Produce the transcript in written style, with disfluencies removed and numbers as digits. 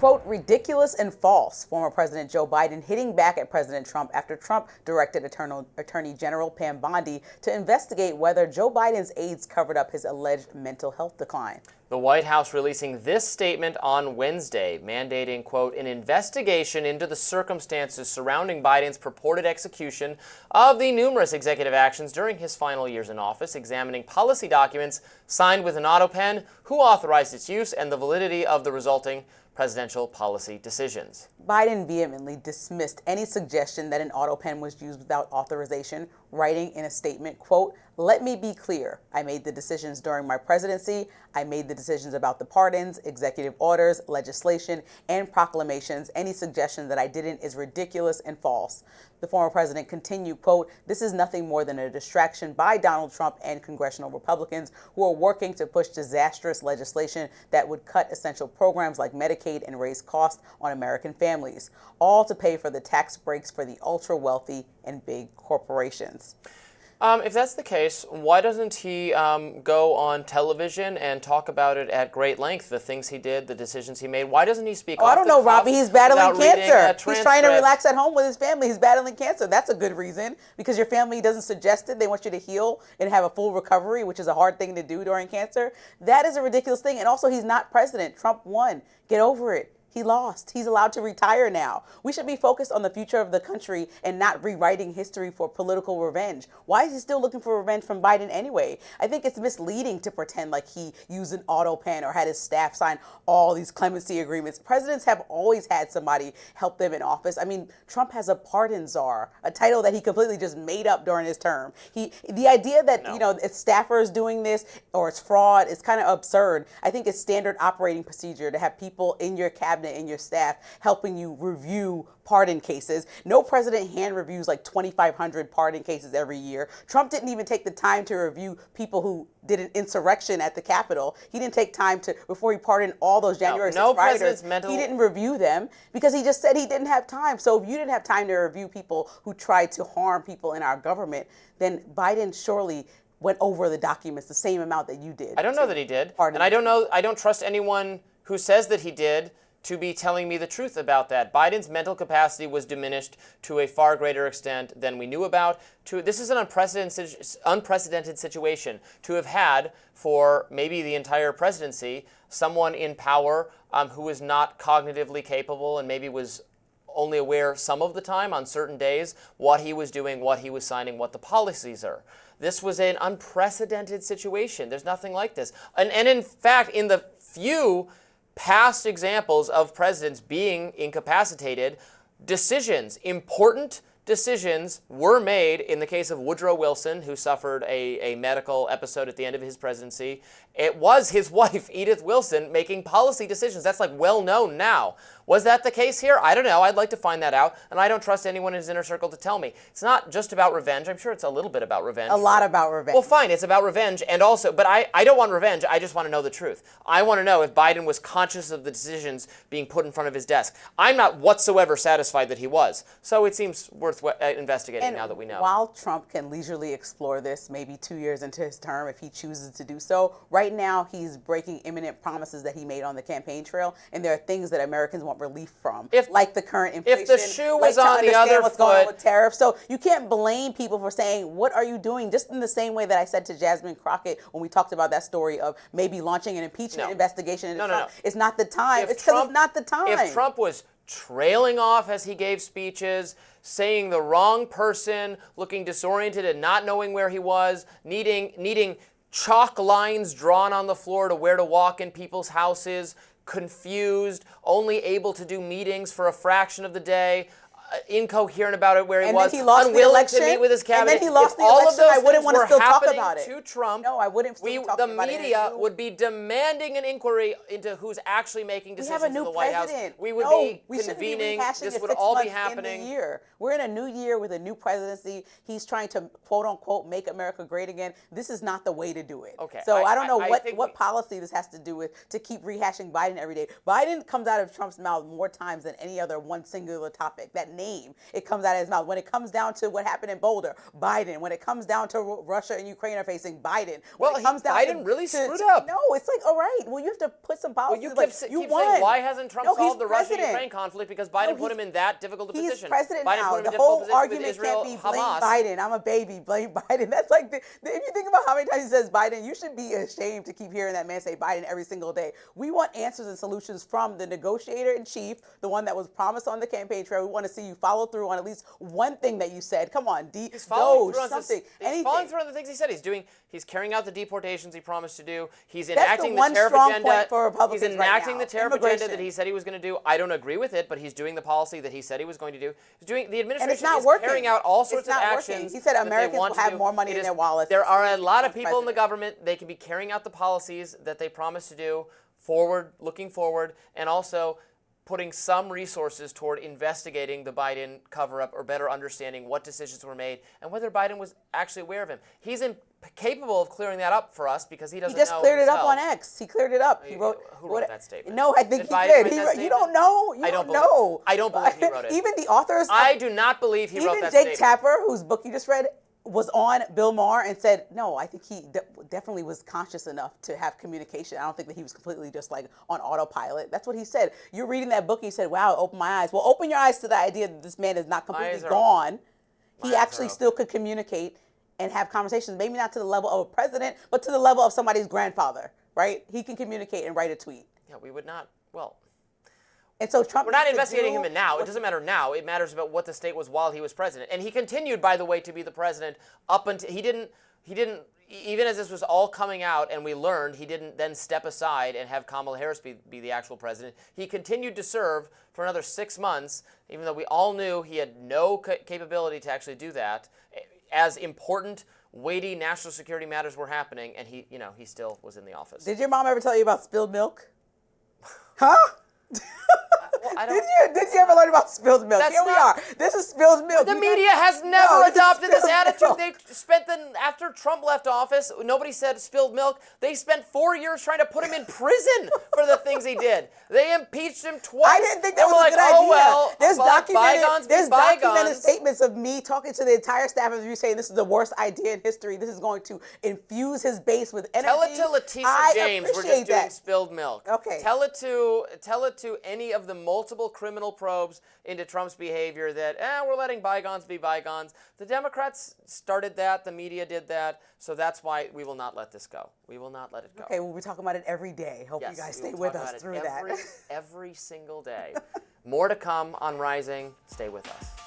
quote, ridiculous and false, former President Joe Biden hitting back at President Trump after Trump directed Attorney General Pam Bondi to investigate whether Joe Biden's aides covered up his alleged mental health decline. The White House releasing this statement on Wednesday, mandating, quote, an investigation into the circumstances surrounding Biden's purported execution of the numerous executive actions during his final years in office, examining policy documents signed with an Autopen, who authorized its use, and the validity of the resulting presidential policy decisions. Biden vehemently dismissed any suggestion that an Autopen was used without authorization, writing in a statement, quote, let me be clear. I made the decisions during my presidency. I made the decisions about the pardons, executive orders, legislation, and proclamations. Any suggestion that I didn't is ridiculous and false. The former president continued, quote, this is nothing more than a distraction by Donald Trump and congressional Republicans who are working to push disastrous legislation that would cut essential programs like Medicaid and raise costs on American families, all to pay for the tax breaks for the ultra wealthy and big corporations. If that's the case, why doesn't he go on television and talk about it at great length, the things he did, the decisions he made? Why doesn't he speak off I don't know, Robby. He's battling cancer. He's trying to relax at home with his family. He's battling cancer. That's a good reason, because your family doesn't suggest it. They want you to heal and have a full recovery, which is a hard thing to do during cancer. That is a ridiculous thing. And also, he's not president. Trump won. Get over it. He lost. He's allowed to retire now. We should be focused on the future of the country and not rewriting history for political revenge. Why is he still looking for revenge from Biden anyway? I think it's misleading to pretend like he used an Autopen or had his staff sign all these clemency agreements. Presidents have always had somebody help them in office. I mean, Trump has a pardon czar, a title that he completely just made up during his term. The idea that, it's staffers doing this or it's fraud is kind of absurd. I think it's standard operating procedure to have people in your cabinet and your staff helping you review pardon cases. No president hand reviews like 2,500 pardon cases every year. Trump didn't even take the time to review people who did an insurrection at the Capitol. He didn't take time to, before he pardoned all those January 6th rioters, he didn't review them because he just said he didn't have time. So if you didn't have time to review people who tried to harm people in our government, then Biden surely went over the documents the same amount that you did. I don't know that he did. And I don't trust anyone who says that he did to be telling me the truth about that. Biden's mental capacity was diminished to a far greater extent than we knew about. This is an unprecedented situation to have had for maybe the entire presidency, someone in power who was not cognitively capable and maybe was only aware some of the time on certain days what he was doing, what he was signing, what the policies are. This was an unprecedented situation. There's nothing like this. And in fact, in the few past examples of presidents being incapacitated, important decisions were made. In the case of Woodrow Wilson, who suffered a medical episode at the end of his presidency, it was his wife, Edith Wilson, making policy decisions. That's like well known now. Was that the case here? I don't know. I'd like to find that out, and I don't trust anyone in his inner circle to tell me. It's not just about revenge. I'm sure it's a little bit about revenge. A lot about revenge. Well, fine, it's about revenge, and also, but I don't want revenge. I just want to know the truth. I want to know if Biden was conscious of the decisions being put in front of his desk. I'm not whatsoever satisfied that he was, so it seems worth investigating now that we know. While Trump can leisurely explore this, maybe 2 years into his term, if he chooses to do so, right now he's breaking imminent promises that he made on the campaign trail, and there are things that Americans want relief from, like the current inflation. If the shoe was on the other what's foot, going on with tariffs. So you can't blame people for saying, what are you doing? Just in the same way that I said to Jasmine Crockett when we talked about that story of maybe launching an impeachment investigation into Trump. It's not the time. It's because it's not the time. If Trump was trailing off as he gave speeches, saying the wrong person, looking disoriented and not knowing where he was, needing chalk lines drawn on the floor to where to walk in people's houses, confused, only able to do meetings for a fraction of the day, incoherent about it where he was, unwilling to meet with his cabinet. And then he lost the election. I wouldn't want to still talk about it. To Trump, no, I wouldn't still talk about it. The media would be demanding an inquiry into who's actually making decisions in the White House. We would be convening. This would all be happening. We're in a new year with a new presidency. He's trying to, quote unquote, make America great again. This is not the way to do it. Okay. So I don't know what policy this has to do with to keep rehashing Biden every day. Biden comes out of Trump's mouth more times than any other one singular topic. That name, it comes out of his mouth. When it comes down to what happened in Boulder, Biden. When it comes down to Russia and Ukraine are facing Biden. Well, Biden really screwed up. No, it's like, all right, well, you have to put some policies. Well, you keep saying, why hasn't Trump solved the Russia-Ukraine conflict? Because Biden put him in that difficult a position. He's president Biden now. put him in The a difficult whole position argument with Israel, can't be blame Hamas. Biden. I'm a baby, blame Biden. That's like, if you think about how many times he says Biden, you should be ashamed to keep hearing that man say Biden every single day. We want answers and solutions from the negotiator in chief, the one that was promised on the campaign trail. We want to see you follow through on at least one thing that you said. Come on, he's following through on something. He's following through on the things he said. He's carrying out the deportations he promised to do. He's enacting the tariff agenda. He's enacting the tariff agenda that he said he was going to do. I don't agree with it, but he's doing the policy that he said he was going to do. The administration is carrying out all sorts of actions. He said Americans will have more money in their wallets. There are a lot of people in the government. They can be carrying out the policies that they promised to do, looking forward, and also putting some resources toward investigating the Biden cover-up or better understanding what decisions were made and whether Biden was actually aware of him. He's incapable of clearing that up for us because he doesn't know himself. He just cleared it up on X. He cleared it up. Who wrote that statement? No, I think he did. You don't know. I don't know. I don't believe he wrote it. Even the authors. I do not believe he wrote that statement. Even Jake statement. Tapper, whose book you just read, was on Bill Maher and said, no, I think he definitely was conscious enough to have communication. I don't think that he was completely just like on autopilot. That's what he said. You're reading that book and you said, wow, open my eyes. Well, open your eyes to the idea that this man is not completely gone. He actually still could communicate and have conversations, maybe not to the level of a president, but to the level of somebody's grandfather, right? He can communicate and write a tweet. Yeah, we would not, well... And so Trump. We're not investigating him now. It doesn't matter now. It matters about what the state was while he was president. And he continued, by the way, to be the president up until he didn't even as this was all coming out and we learned, he didn't then step aside and have Kamala Harris be the actual president. He continued to serve for another 6 months, even though we all knew he had no capability to actually do that. As important, weighty national security matters were happening, and he still was in the office. Did your mom ever tell you about spilled milk? Huh? Well, did you ever learn about spilled milk? Here we are. This is spilled milk. The media has never adopted this attitude. They spent after Trump left office, nobody said spilled milk. They spent 4 years trying to put him in prison for the things he did. They impeached him twice. I didn't think that was a good idea. Well, there's documented statements of me talking to the entire staff of you saying this is the worst idea in history. This is going to infuse his base with energy. Tell it to Letitia James. We're just doing spilled milk. Okay. Tell it to any of the multiple criminal probes into Trump's behavior that, we're letting bygones be bygones. The Democrats started that. The media did that. So that's why we will not let this go. We will not let it go. Okay, we'll be talking about it every day. Hope you guys stay with us through that. Every single day. More to come on Rising. Stay with us.